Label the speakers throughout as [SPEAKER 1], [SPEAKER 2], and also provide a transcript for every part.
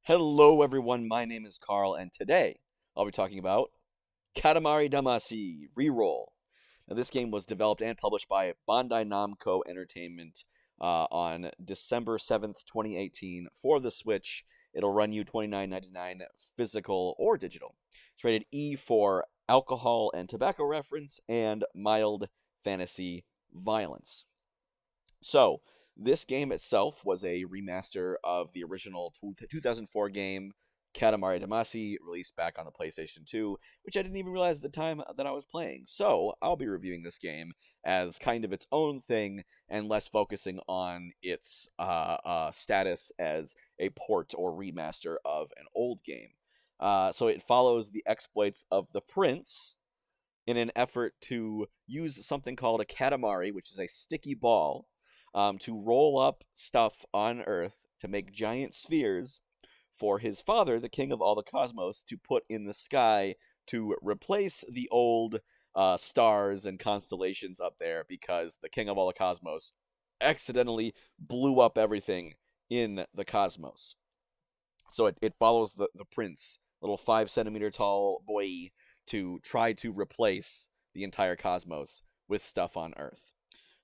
[SPEAKER 1] Hello, everyone. My name is Carl, and today I'll be talking about Katamari Damacy REROLL. Now, this game was developed and published by Bandai Namco Entertainment on December 7th, 2018 for the Switch. It'll run you $29.99 physical or digital. It's rated E for alcohol and tobacco reference and mild fantasy violence. So, this game itself was a remaster of the original 2004 game Katamari Damacy, released back on the PlayStation 2, which I didn't even realize at the time that I was playing. So, I'll be reviewing this game as kind of its own thing and less focusing on its status as a port or remaster of an old game. So, it follows the exploits of the Prince in an effort to use something called a Katamari, which is a sticky ball to roll up stuff on Earth to make giant spheres for his father, the king of all the cosmos, to put in the sky to replace the old stars and constellations up there because the king of all the cosmos accidentally blew up everything in the cosmos. So it follows the prince, little 5 centimeter tall boy, to try to replace the entire cosmos with stuff on Earth.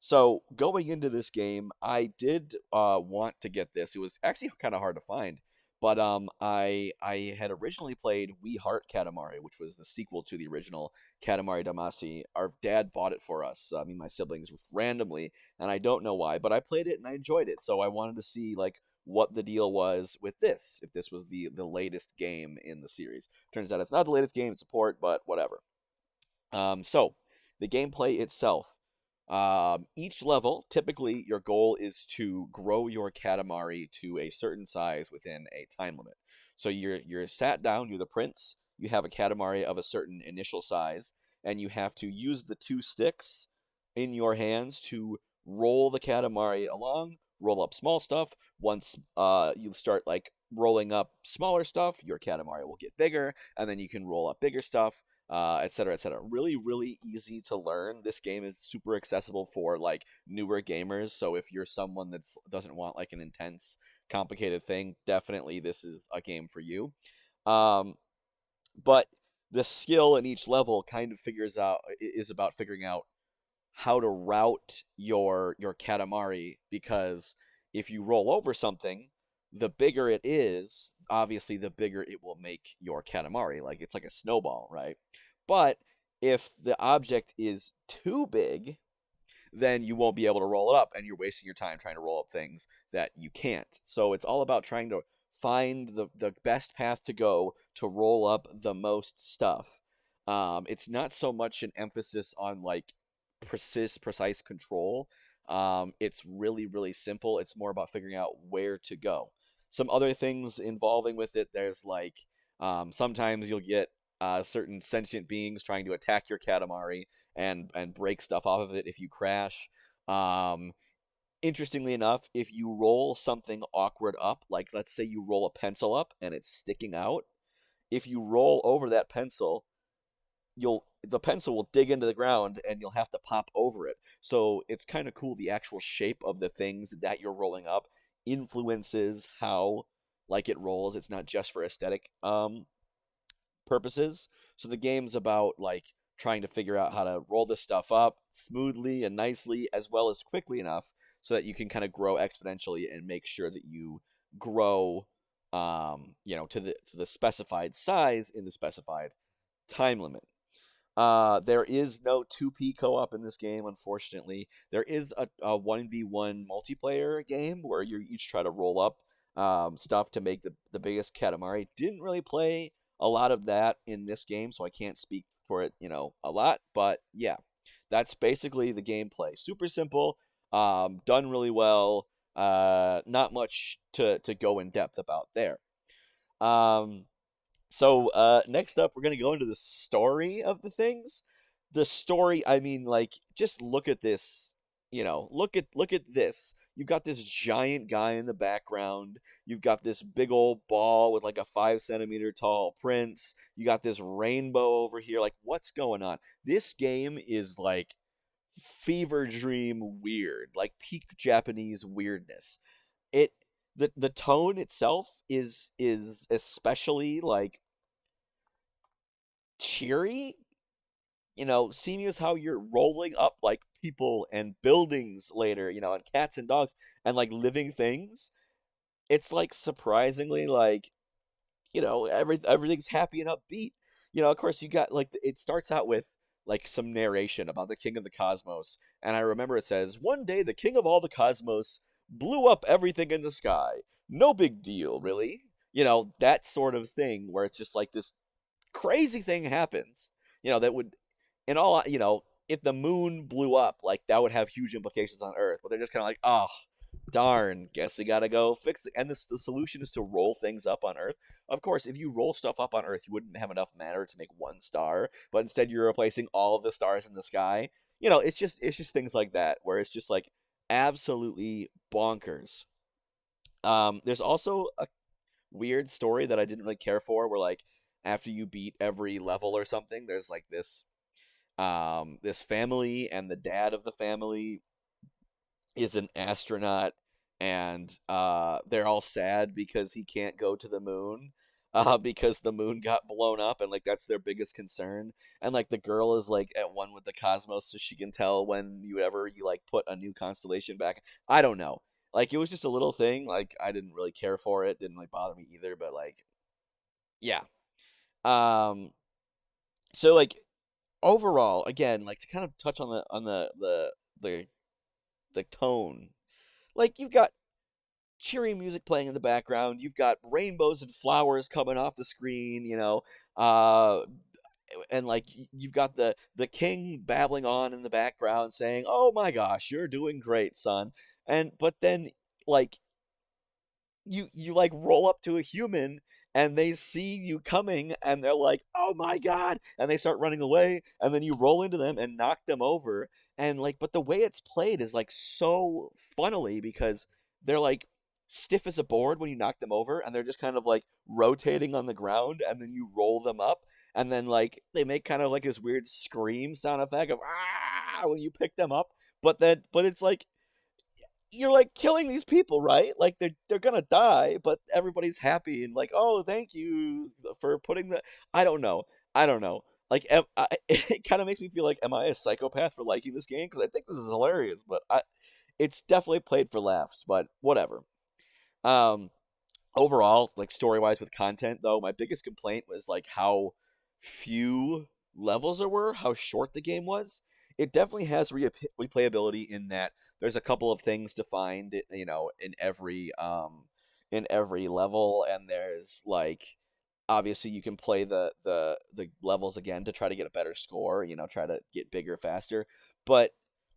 [SPEAKER 1] So going into this game, I did want to get this. It was actually kind of hard to find, but I had originally played We Heart Katamari, which was the sequel to the original Katamari Damacy. Our dad bought it for us, me and my siblings, randomly, and I don't know why, but I played it and I enjoyed it. So I wanted to see like what the deal was with this, if this was the latest game in the series. Turns out it's not the latest game; it's a port, but whatever. So the gameplay itself. Each level, typically, your goal is to grow your Katamari to a certain size within a time limit. So you're sat down, you're the prince, you have a Katamari of a certain initial size, and you have to use the two sticks in your hands to roll the Katamari along, roll up small stuff. Once you start like rolling up smaller stuff, your Katamari will get bigger, and then you can roll up bigger stuff, etc., etc. Really, really easy to learn. This game is super accessible for like newer gamers. So if you're someone that doesn't want like an intense, complicated thing, definitely this is a game for you. Um, but the skill in each level kind of figures out is about figuring out how to route your Katamari, because if you roll over something, the bigger it is, obviously the bigger it will make your Katamari. Like it's like a snowball, right? But if the object is too big, then you won't be able to roll it up and you're wasting your time trying to roll up things that you can't. So it's all about trying to find the best path to go to roll up the most stuff. It's not so much an emphasis on like precise control. It's really, really simple. It's more about figuring out where to go. Some other things involving with it, there's like sometimes you'll get certain sentient beings trying to attack your Katamari and break stuff off of it if you crash. Um, Interestingly enough, if you roll something awkward up, like let's say you roll a pencil up and it's sticking out, if you roll over that pencil, the pencil will dig into the ground and you'll have to pop over it. So it's kind of cool. The actual shape of the things that you're rolling up influences how like it rolls. It's not just for aesthetic purposes. So the game's about like trying to figure out how to roll this stuff up smoothly and nicely as well as quickly enough so that you can kind of grow exponentially and make sure that you grow to the specified size in the specified time limit. There is no 2P co-op in this game, unfortunately. There is a 1v1 multiplayer game where you each try to roll up stuff to make the biggest Katamari. Didn't really play a lot of that in this game, so I can't speak for it, a lot. But yeah, that's basically the gameplay. Super simple, done really well. Not much to go in depth about there. Um, so next up, we're gonna go into the story of the things. The story, I mean, like, just look at this. Look at this. You've got this giant guy in the background. You've got this big old ball with like a 5 centimeter tall prince. You got this rainbow over here. Like, what's going on? This game is like fever dream weird, like peak Japanese weirdness. It the tone itself is especially like cheery. Seeing as how you're rolling up like people and buildings later, and cats and dogs and like living things. It's like surprisingly like, everything's happy and upbeat. Of course you got like it starts out with like some narration about the king of the cosmos, and I remember it says, "One day the king of all the cosmos blew up everything in the sky. No big deal, really." That sort of thing where it's just like this crazy thing happens, that would, in all, if the moon blew up, like that would have huge implications on Earth. But they're just kind of like, oh, darn, guess we gotta go fix it. And the solution is to roll things up on Earth. Of course, if you roll stuff up on Earth, you wouldn't have enough matter to make one star, but instead you're replacing all of the stars in the sky. It's just things like that where it's just like absolutely bonkers. There's also a weird story that I didn't really care for, where like after you beat every level or something, there's like this family, and the dad of the family is an astronaut, and they're all sad because he can't go to the moon, because the moon got blown up, and like that's their biggest concern. And like the girl is like at one with the cosmos, so she can tell when you like put a new constellation back. I don't know. Like it was just a little thing. Like I didn't really care for it. Didn't like bother me either. But like, yeah. Um. So like overall, again, like to kind of touch on the the tone. Like you've got cheery music playing in the background. You've got rainbows and flowers coming off the screen. Uh, and like you've got the king babbling on in the background, saying, "Oh my gosh, you're doing great, son." But then like you like roll up to a human, and they see you coming, and they're like, "Oh my god," and they start running away, and then you roll into them and knock them over. And like, but the way it's played is like so funnily, because they're like stiff as a board when you knock them over, and they're just kind of like rotating on the ground, and then you roll them up, and then like they make kind of like this weird scream sound effect of ah when you pick them up. But it's like you're like killing these people, right? Like they're gonna die, but everybody's happy and like, "Oh, thank you for putting the." I don't know. Like, it kind of makes me feel like, am I a psychopath for liking this game? Because I think this is hilarious, but it's definitely played for laughs. But whatever. Um, Overall, like story wise with content though, my biggest complaint was like how few levels there were, how short the game was. It definitely has replayability in that there's a couple of things to find, in every level, and there's like obviously you can play the levels again to try to get a better score, try to get bigger faster. But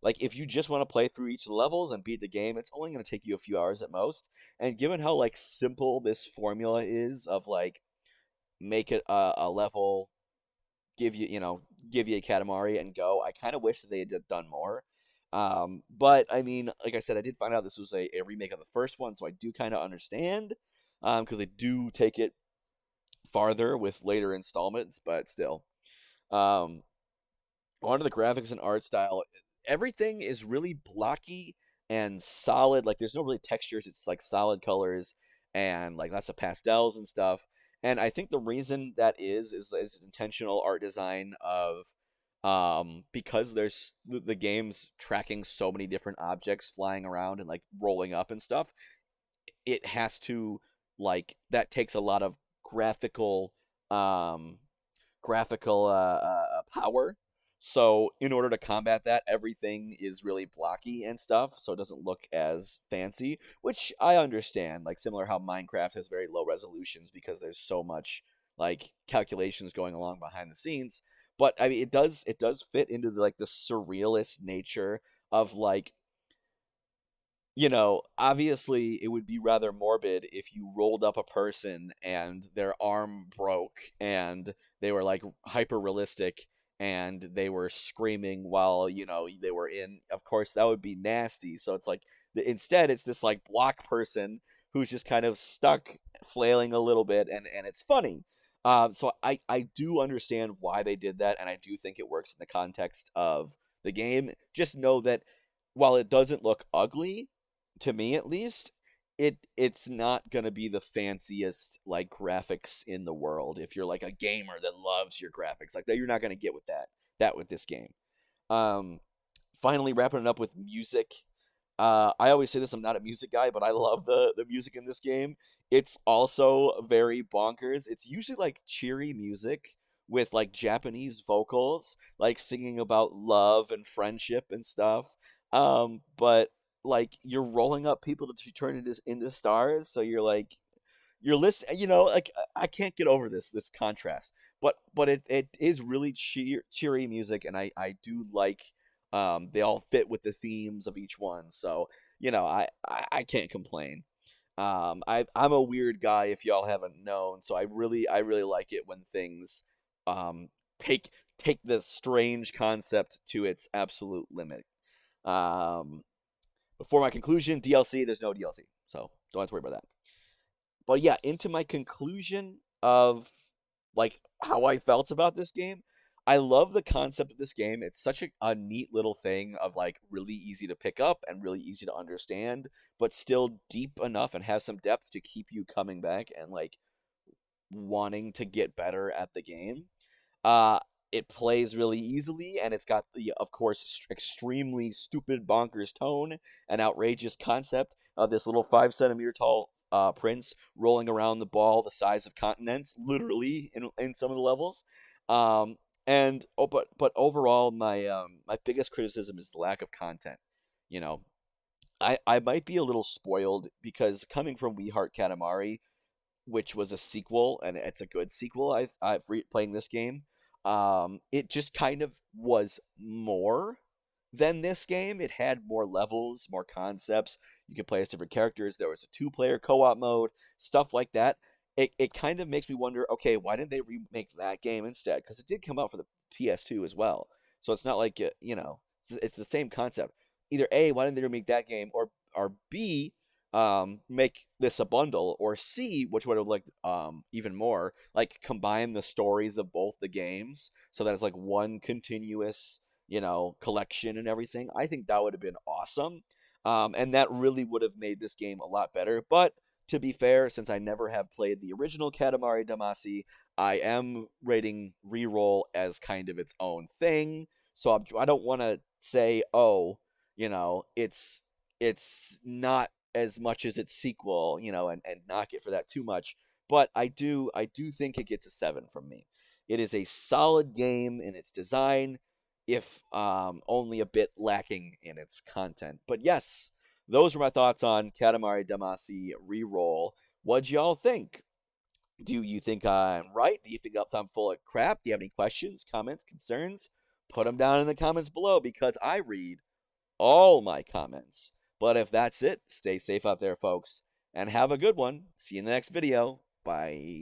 [SPEAKER 1] like if you just want to play through each of the levels and beat the game, it's only going to take you a few hours at most. And given how like simple this formula is of like make it a level, give you a Katamari and go, I kind of wish that they had done more. But I mean, like I said, I did find out this was a remake of the first one, so I do kind of understand, because they do take it farther with later installments, but still. Um, Onto the graphics and art style, everything is really blocky and solid. Like there's no really textures. It's like solid colors and like lots of pastels and stuff. And I think the reason that is intentional art design of because there's the game's tracking so many different objects flying around and like rolling up and stuff. It has to, like, that takes a lot of graphical um power. So in order to combat that, everything is really blocky and stuff, so it doesn't look as fancy, which I understand. Like similar how Minecraft has very low resolutions because there's so much like calculations going along behind the scenes. But I mean, it does fit into like the surrealist nature of like, obviously it would be rather morbid if you rolled up a person and their arm broke and they were like hyper realistic and they were screaming while, they were in. Of course, that would be nasty. So it's like, instead, it's this like block person who's just kind of stuck flailing a little bit, and it's funny. So I do understand why they did that, and I do think it works in the context of the game. Just know that while it doesn't look ugly, to me at least, it's not gonna be the fanciest like graphics in the world. If you're like a gamer that loves your graphics like that, you're not gonna get with that with this game. Um, Finally wrapping it up with music. I always say this, I'm not a music guy, but I love the music in this game. It's also very bonkers. It's usually like cheery music with like Japanese vocals, like singing about love and friendship and stuff. But like you're rolling up people to turn into stars, so you're listening, like I can't get over this contrast. But it is really cheery music, and I do like they all fit with the themes of each one. So, I can't complain. I'm a weird guy if y'all haven't known, so I really like it when things um take take the strange concept to its absolute limit. Um Before my conclusion, DLC, there's no DLC. So, don't have to worry about that. But yeah, into my conclusion of like how I felt about this game. I love the concept of this game. It's such a neat little thing of like really easy to pick up and really easy to understand, but still deep enough and have some depth to keep you coming back and like wanting to get better at the game. Uh, it plays really easily, and it's got the, of course, extremely stupid, bonkers tone and outrageous concept of this little 5 centimeter tall prince rolling around the ball the size of continents, literally in some of the levels. Um, but overall, my biggest criticism is the lack of content. You know, I might be a little spoiled because coming from We Heart Katamari, which was a sequel, and it's a good sequel. I've playing this game. It just kind of was more than this game. It had more levels, more concepts. You could play as different characters. There was a two-player co-op mode, stuff like that. It kind of makes me wonder, okay, why didn't they remake that game instead? Because it did come out for the PS2 as well. So it's not like it's the same concept. Either A, why didn't they remake that game, or B, make this a bundle, or C, which would have liked even more, like combine the stories of both the games so that it's like one continuous, collection and everything. I think that would have been awesome. And that really would have made this game a lot better. But to be fair, since I never have played the original Katamari Damacy, I am rating Reroll as kind of its own thing. So I don't want to say, oh, it's not as much as its sequel, and knock it for that too much. But I do think it gets a 7 from me. It is a solid game in its design, if only a bit lacking in its content. But yes, those were my thoughts on Katamari Damacy Reroll. What'd y'all think? Do you think I'm right? Do you think I'm full of crap? Do you have any questions, comments, concerns? Put them down in the comments below because I read all my comments. But if that's it, stay safe out there, folks, and have a good one. See you in the next video. Bye.